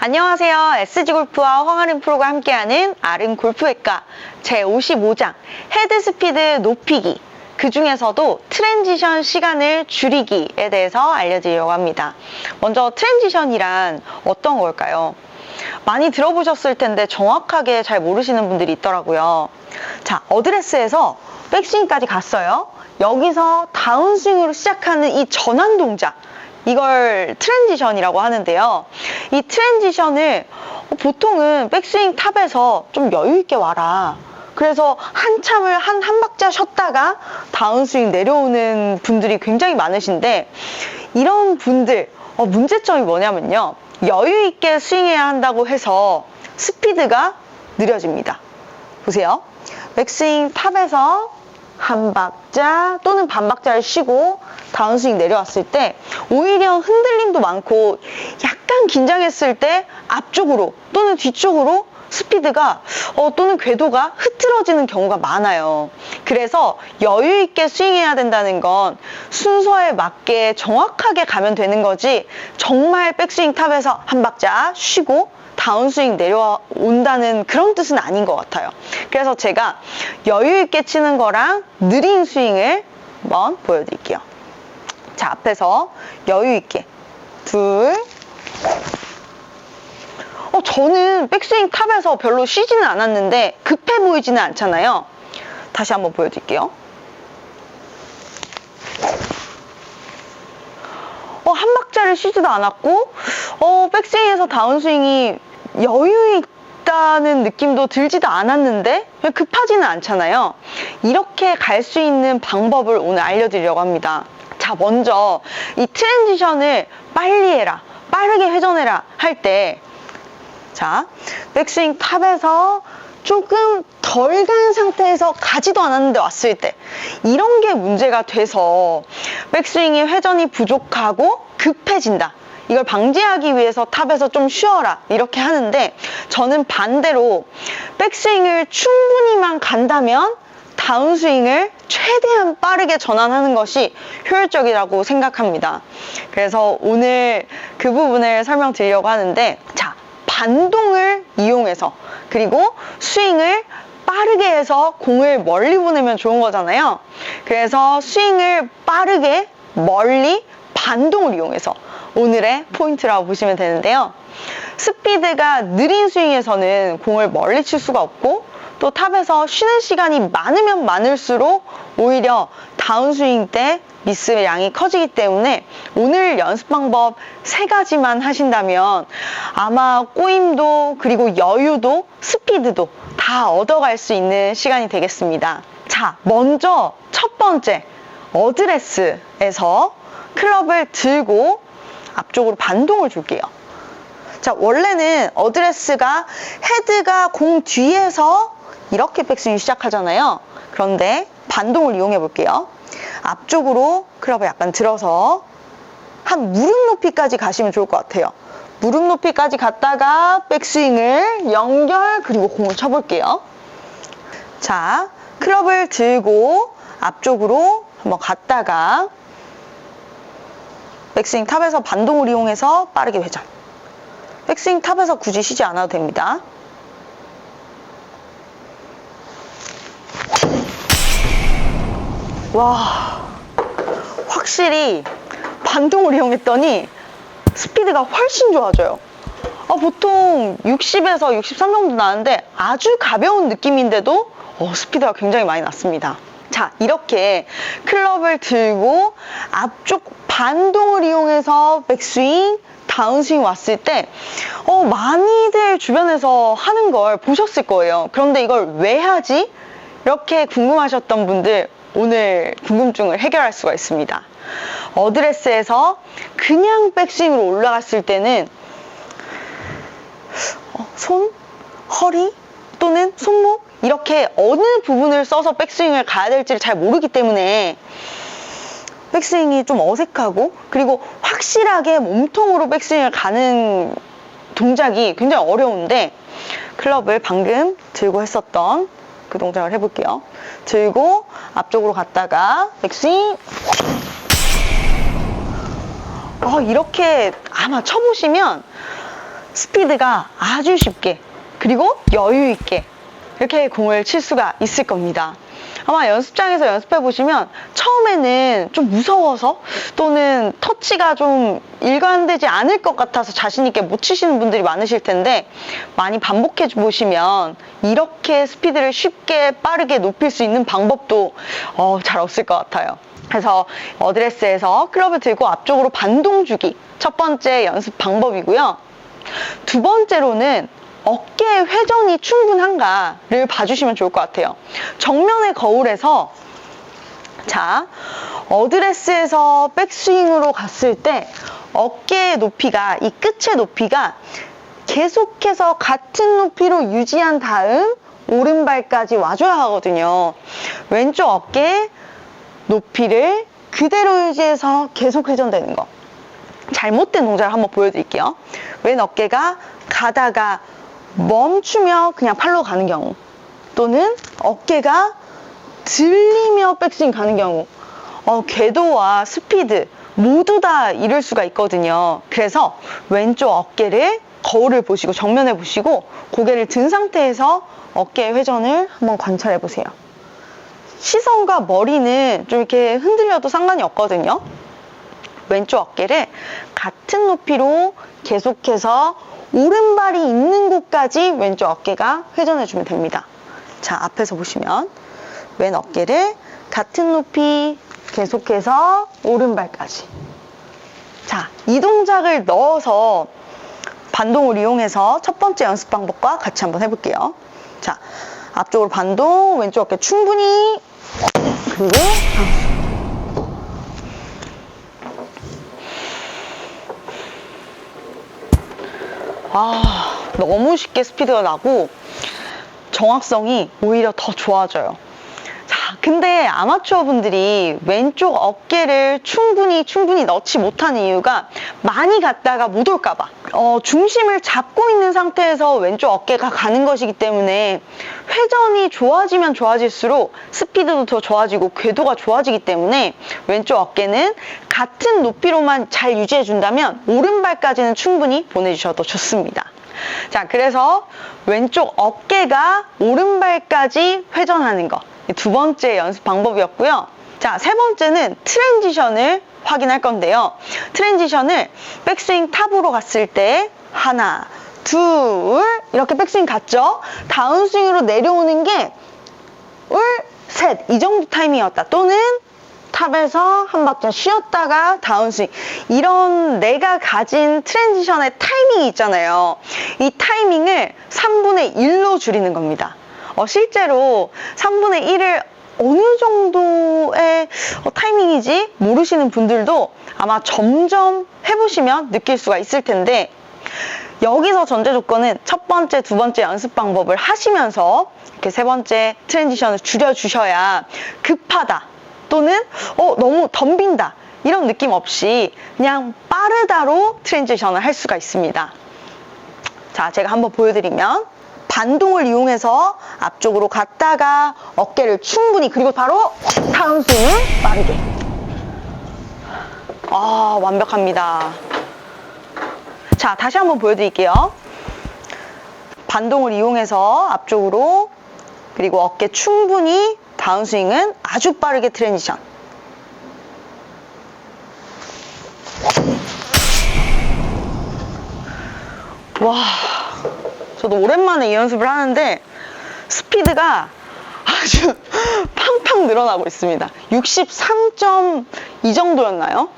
안녕하세요. SG골프와 황아름 프로가 함께하는 아름 골프외과 제55장 헤드스피드 높이기, 그 중에서도 트랜지션 시간을 줄이기에 대해서 알려드리려고 합니다. 먼저 트랜지션이란 어떤 걸까요? 많이 들어보셨을 텐데 정확하게 잘 모르시는 분들이 있더라고요. 자, 어드레스에서 백스윙까지 갔어요. 여기서 다운스윙으로 시작하는 이 전환 동작, 이걸 트랜지션이라고 하는데요. 이 트랜지션을 보통은 백스윙 탑에서 좀 여유있게 와라, 그래서 한참을 한 박자 쉬었다가 다운스윙 내려오는 분들이 굉장히 많으신데, 이런 분들 문제점이 뭐냐면요, 여유있게 스윙해야 한다고 해서 스피드가 느려집니다. 보세요. 백스윙 탑에서 한 박자 또는 반 박자를 쉬고 다운스윙 내려왔을 때 오히려 흔들림도 많고, 약간 긴장했을 때 앞쪽으로 또는 뒤쪽으로 스피드가 또는 궤도가 흐트러지는 경우가 많아요. 그래서 여유 있게 스윙해야 된다는 건 순서에 맞게 정확하게 가면 되는 거지, 정말 백스윙 탑에서 한 박자 쉬고 다운스윙 내려온다는 그런 뜻은 아닌 것 같아요. 그래서 제가 여유 있게 치는 거랑 느린 스윙을 한번 보여드릴게요. 자, 앞에서 여유 있게 둘. 저는 백스윙 탑에서 별로 쉬지는 않았는데 급해 보이지는 않잖아요. 다시 한번 보여드릴게요. 한 박자를 쉬지도 않았고, 백스윙에서 다운스윙이 여유 있다는 느낌도 들지도 않았는데 급하지는 않잖아요. 이렇게 갈 수 있는 방법을 오늘 알려드리려고 합니다. 자, 먼저 이 트랜지션을 빨리 해라, 빠르게 회전해라 할 때, 자, 백스윙 탑에서 조금 덜 간 상태에서 가지도 않았는데 왔을 때, 이런 게 문제가 돼서 백스윙의 회전이 부족하고 급해진다, 이걸 방지하기 위해서 탑에서 좀 쉬어라 이렇게 하는데, 저는 반대로 백스윙을 충분히만 간다면 다운스윙을 최대한 빠르게 전환하는 것이 효율적이라고 생각합니다. 그래서 오늘 그 부분을 설명드리려고 하는데, 자, 반동을 이용해서, 그리고 스윙을 빠르게 해서 공을 멀리 보내면 좋은 거잖아요. 그래서 스윙을 빠르게 멀리 반동을 이용해서 오늘의 포인트라고 보시면 되는데요. 스피드가 느린 스윙에서는 공을 멀리 칠 수가 없고, 또 탑에서 쉬는 시간이 많으면 많을수록 오히려 다운스윙 때 미스의 양이 커지기 때문에 오늘 연습 방법 3가지만 하신다면 아마 꼬임도, 그리고 여유도, 스피드도 다 얻어갈 수 있는 시간이 되겠습니다. 자, 먼저 첫 번째, 어드레스에서 클럽을 들고 앞쪽으로 반동을 줄게요. 자, 원래는 어드레스가 헤드가 공 뒤에서 이렇게 백스윙 시작하잖아요. 그런데 반동을 이용해 볼게요. 앞쪽으로 클럽을 약간 들어서 한 무릎 높이까지 가시면 좋을 것 같아요. 무릎 높이까지 갔다가 백스윙을 연결, 그리고 공을 쳐볼게요. 자, 클럽을 들고 앞쪽으로 한번 갔다가 백스윙 탑에서 반동을 이용해서 빠르게 회전. 백스윙 탑에서 굳이 쉬지 않아도 됩니다. 와, 확실히 반동을 이용했더니 스피드가 훨씬 좋아져요. 보통 60에서 63 정도 나는데 아주 가벼운 느낌인데도 스피드가 굉장히 많이 났습니다. 자, 이렇게 클럽을 들고 앞쪽 반동을 이용해서 백스윙, 다운스윙 왔을 때 많이들 주변에서 하는 걸 보셨을 거예요. 그런데 이걸 왜 하지? 이렇게 궁금하셨던 분들, 오늘 궁금증을 해결할 수가 있습니다. 어드레스에서 그냥 백스윙으로 올라갔을 때는 손, 허리 또는 손목, 이렇게 어느 부분을 써서 백스윙을 가야 될지를 잘 모르기 때문에 백스윙이 좀 어색하고, 그리고 확실하게 몸통으로 백스윙을 가는 동작이 굉장히 어려운데, 클럽을 방금 들고 했었던 그 동작을 해볼게요. 들고 앞쪽으로 갔다가 백스윙. 이렇게 아마 쳐보시면 스피드가 아주 쉽게 그리고 여유 있게 이렇게 공을 칠 수가 있을 겁니다. 아마 연습장에서 연습해 보시면 처음에는 좀 무서워서 또는 터치가 좀 일관되지 않을 것 같아서 자신 있게 못 치시는 분들이 많으실 텐데, 많이 반복해 보시면 이렇게 스피드를 쉽게 빠르게 높일 수 있는 방법도 잘 없을 것 같아요. 그래서 어드레스에서 클럽을 들고 앞쪽으로 반동 주기, 첫 번째 연습 방법이고요. 두 번째로는 어깨 회전이 충분한가를 봐주시면 좋을 것 같아요. 정면의 거울에서, 자, 어드레스에서 백스윙으로 갔을 때 어깨의 높이가, 이 끝의 높이가 계속해서 같은 높이로 유지한 다음 오른발까지 와줘야 하거든요. 왼쪽 어깨 높이를 그대로 유지해서 계속 회전되는 거. 잘못된 동작을 한번 보여드릴게요. 왼 어깨가 가다가 멈추며 그냥 팔로 가는 경우, 또는 어깨가 들리며 백스윙 가는 경우, 궤도와 스피드 모두 다 잃을 수가 있거든요. 그래서 왼쪽 어깨를 거울을 보시고 정면을 보시고 고개를 든 상태에서 어깨의 회전을 한번 관찰해 보세요. 시선과 머리는 좀 이렇게 흔들려도 상관이 없거든요. 왼쪽 어깨를 같은 높이로 계속해서 오른발이 있는 곳까지 왼쪽 어깨가 회전해주면 됩니다. 자, 앞에서 보시면 왼 어깨를 같은 높이 계속해서 오른발까지. 자, 이 동작을 넣어서 반동을 이용해서 첫 번째 연습 방법과 같이 한번 해볼게요. 자, 앞쪽으로 반동, 왼쪽 어깨 충분히, 그리고 너무 쉽게 스피드가 나고 정확성이 오히려 더 좋아져요. 자, 근데 아마추어 분들이 왼쪽 어깨를 충분히 넣지 못하는 이유가 많이 갔다가 못 올까봐, 중심을 잡고 있는 상태에서 왼쪽 어깨가 가는 것이기 때문에 회전이 좋아지면 좋아질수록 스피드도 더 좋아지고 궤도가 좋아지기 때문에 왼쪽 어깨는 같은 높이로만 잘 유지해 준다면 오른발까지는 충분히 보내주셔도 좋습니다. 자, 그래서 왼쪽 어깨가 오른발까지 회전하는 거, 두 번째 연습 방법이었고요. 자, 세 번째는 트랜지션을 확인할 건데요. 트랜지션을 백스윙 탑으로 갔을 때 하나, 둘, 이렇게 백스윙 갔죠? 다운스윙으로 내려오는 게 셋, 이 정도 타이밍이었다. 또는 탑에서 한 박자 쉬었다가 다운스윙, 이런 내가 가진 트랜지션의 타이밍이 있잖아요. 이 타이밍을 3분의 1로 줄이는 겁니다. 실제로 3분의 1을 어느 정도의 타이밍이지 모르시는 분들도 아마 점점 해보시면 느낄 수가 있을 텐데, 여기서 전제 조건은 첫 번째, 두 번째 연습 방법을 하시면서 이렇게 세 번째 트랜지션을 줄여주셔야 급하다 또는 너무 덤빈다 이런 느낌 없이 그냥 빠르다로 트랜지션을 할 수가 있습니다. 자, 제가 한번 보여드리면, 반동을 이용해서 앞쪽으로 갔다가 어깨를 충분히, 그리고 바로 다운스윙을 빠르게. 완벽합니다. 자, 다시 한번 보여드릴게요. 반동을 이용해서 앞쪽으로, 그리고 어깨 충분히, 다운스윙은 아주 빠르게 트랜지션. 와, 저도 오랜만에 이 연습을 하는데 스피드가 아주 팡팡 늘어나고 있습니다. 63.2 정도였나요?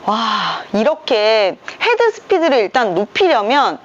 와, 이렇게 헤드 스피드를 일단 높이려면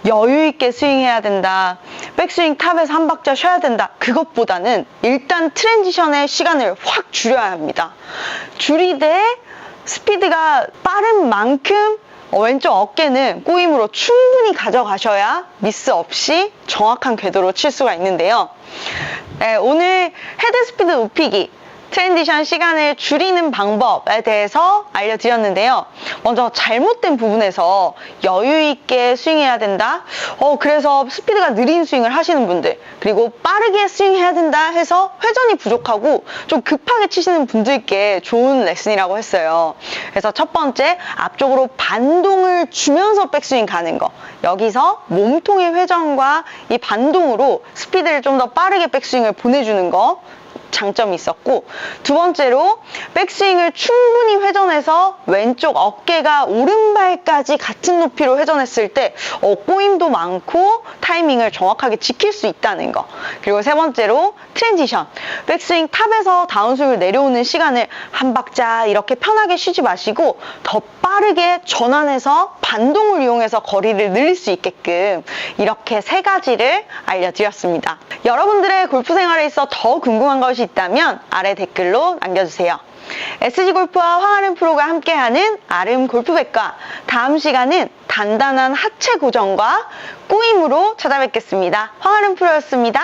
여유 있게 스윙해야 된다, 백스윙 탑에서 한 박자 쉬어야 된다, 그것보다는 일단 트랜지션의 시간을 확 줄여야 합니다. 줄이되 스피드가 빠른 만큼 왼쪽 어깨는 꼬임으로 충분히 가져가셔야 미스 없이 정확한 궤도로 칠 수가 있는데요. 오늘 헤드 스피드 높이기 트랜지션 시간을 줄이는 방법에 대해서 알려드렸는데요. 먼저 잘못된 부분에서 여유 있게 스윙해야 된다. 그래서 스피드가 느린 스윙을 하시는 분들, 그리고 빠르게 스윙해야 된다 해서 회전이 부족하고 좀 급하게 치시는 분들께 좋은 레슨이라고 했어요. 그래서 첫 번째, 앞쪽으로 반동을 주면서 백스윙 가는 거. 여기서 몸통의 회전과 이 반동으로 스피드를 좀 더 빠르게 백스윙을 보내주는 거. 장점이 있었고, 두 번째로 백스윙을 충분히 회전해서 왼쪽 어깨가 오른발까지 같은 높이로 회전했을 때 꼬임도 많고 타이밍을 정확하게 지킬 수 있다는 거. 그리고 세 번째로 트랜지션, 백스윙 탑에서 다운스윙을 내려오는 시간을 한 박자 이렇게 편하게 쉬지 마시고 더 빠르게 전환해서 반동을 이용해서 거리를 늘릴 수 있게끔 이렇게 세 가지를 알려드렸습니다. 여러분들의 골프 생활에 있어 더 궁금한 것이 있다면 아래 댓글로 남겨주세요. SG골프와 황아름 프로가 함께하는 아름 골프백과, 다음 시간은 단단한 하체 고정과 꼬임으로 찾아뵙겠습니다. 황아름 프로였습니다.